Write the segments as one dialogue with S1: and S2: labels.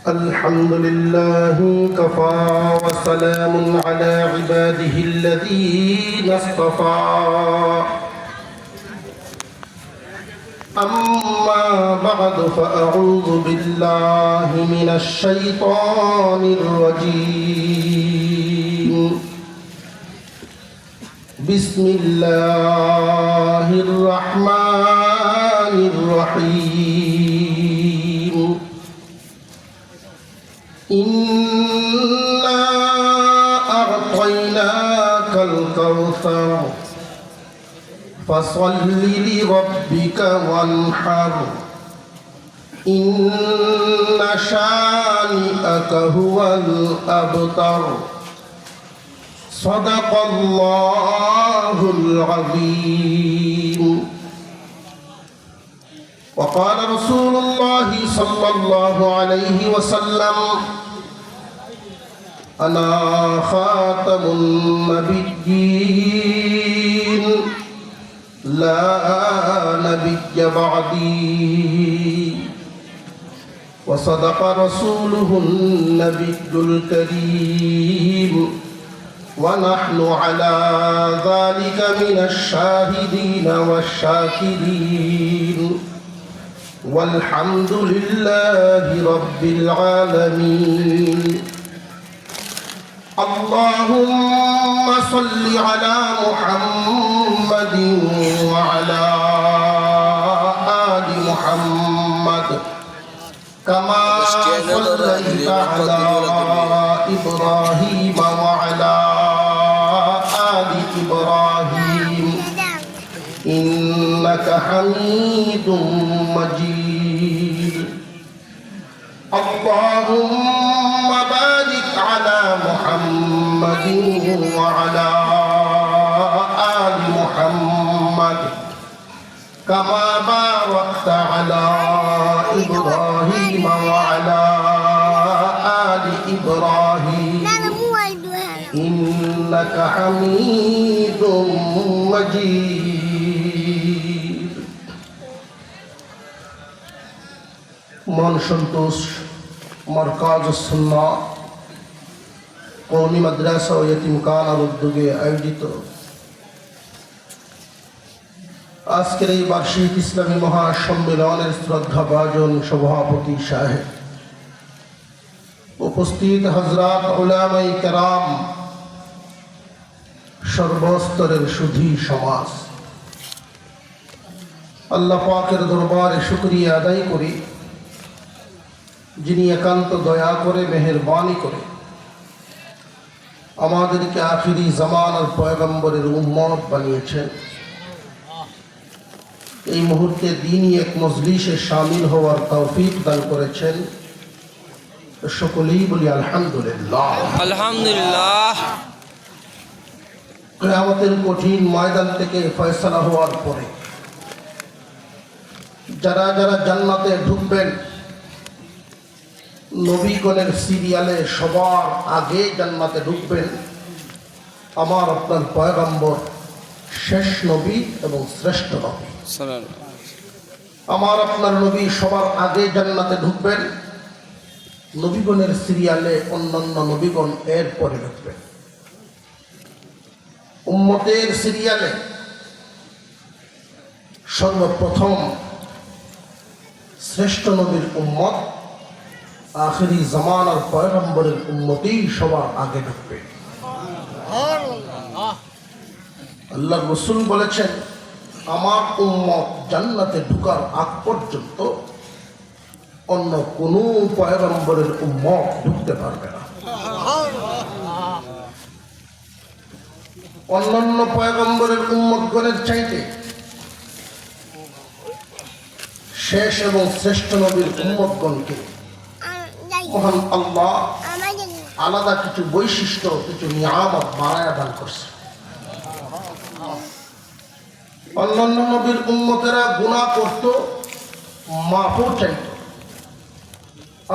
S1: الحمد لله كفى وسلام على عباده الذين اصطفى أما بعد فأعوذ بالله من الشيطان الرجيم بسم الله الرحمن الرحيم إنا أعطيناك الكوثر فصل لربك وانحر إن شانئك هو الأبتر صدق الله العظيم وقال رسول الله صلى الله عليه وسلم أنا خاتم النبيين لا نبي بعدي وصدق رسوله النبي الكريم ونحن على ذلك من الشاهدين والشاكرين والحمد لله رب العالمين اللهم صل على محمد وعلى آل محمد كما صليت على إبراهيم وعلى آل إبراهيم إنك حميد مجيد اللهم بارك على محمد وعلى آل محمد كما باركت على إبراهيم وعلى آل إبراهيم إنك حميد مجيد من সন্তোষ মারকাজ সুন্নাহ কওমি মাদ্রাসা ও ইতিমখানার উদ্যোগে আয়োজিত আজকের এই বার্ষিক ইসলামী মহাসম্মেলনের শ্রদ্ধাভাজন সভাপতি সাহেব, উপস্থিত হযরত উলামায়ে কেরাম, সর্বস্তরের সুধী সমাজ, আল্লাহ পাকের দরবারে শুকরিয়া আদায় করি যিনি একান্ত দয়া করে মেহেরবানি করে আমাদেরকে আখিরি জামানার পয়গম্বরের উম্মত বানিয়েছেন। এই মুহূর্তে দ্বীনি এক মজলিসে শামিল হওয়ার তৌফিক দান করেছেন। সকলেই বলি আলহামদুলিল্লাহ।
S2: আলহামদুলিল্লাহ।
S1: কিয়ামতের কঠিন ময়দান থেকে ফয়সালা হওয়ার পরে যারা যারা জান্নাতে ঢুকবেন, নবীগণের সিরিয়ালে সবার আগে জান্নাতে ঢুকবেন আমার আপনার পয়গম্বর, শেষ নবী এবং শ্রেষ্ঠ নবী। আমার আপনার নবী সবার আগে জান্নাতে ঢুকবেন, নবীগণের সিরিয়ালে অন্যান্য নবীগণ এর পরে ঢুকবেন। উম্মতের সিরিয়ালে সর্বপ্রথম শ্রেষ্ঠ নবীর উম্মত, আখিরি জামানার পয়গম্বরের উম্মতই সবার আগে ঢুকবে। আল্লাহ রাসূল বলেছেন, আমার উম্মত জান্নাতে ঢোকার আগ পর্যন্ত অন্য কোন পয়গম্বরের উম্মত ঢুকতে পারবে না। অন্যান্য পয়গম্বরের উম্মতগণের চাইতে শেষ এবং শ্রেষ্ঠ নবীর উম্মতগণকে মহান আল্লাহ আলাদা কিছু বৈশিষ্ট্য, কিছু নিয়ামত বাড়ায়া দান করছে। অন্যান্য নবীর উম্মতেরা গুনাহ করত, মাফও চাইত,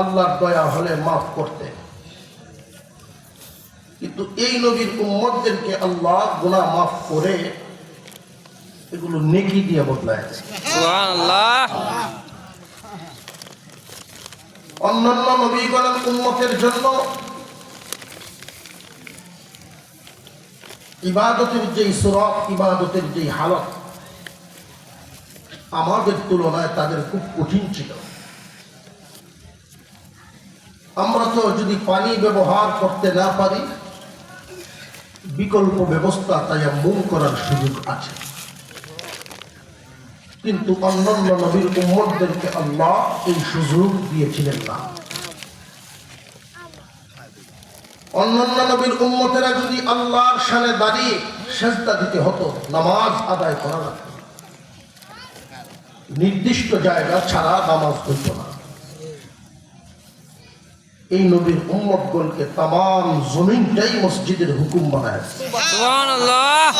S1: আল্লাহর দয়া হলে মাফ করতেন। কিন্তু এই নবীর উম্মতদেরকে আল্লাহ গুনাহ মাফ করে এগুলো নেকি দিয়ে বদলায়।
S2: সুবহানাল্লাহ।
S1: অন্যান্য নবীগণের উম্মতের জন্য ইবাদতের যেই সুরত, ইবাদতের যেই হালত আমাদের তুলনায় তাদের খুব কঠিন ছিল। আমরা তো যদি পানি ব্যবহার করতে না পারি, বিকল্প ব্যবস্থা তায়াম্মুম করার সুযোগ আছে। কিন্তু অন্যান্য নবীর উম্মতদেরকে আল্লাহ এই সুযোগ দিয়েছিলেন না। অন্যান্য নবীর উম্মতেরা যদি আল্লাহর সামনে দাঁড়িয়ে সেজদা দিতে হতো, নামাজ আদায় করা লাগতো, নির্দিষ্ট জায়গা ছাড়া নামাজ হইত না। এই নবীর উম্মতগণকে তামাম জমিনটাই মসজিদের হুকুম বানায়।
S2: সুবহানাল্লাহ।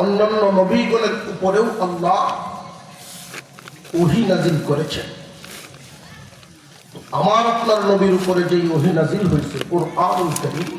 S1: অন্যান্য নবীগণের উপরেও আল্লাহ ওহী নাজিল করেছেন। আমার আপনার নবীর উপরে যেই ওহী নাজিল হয়েছে কুরআনুল কারীম,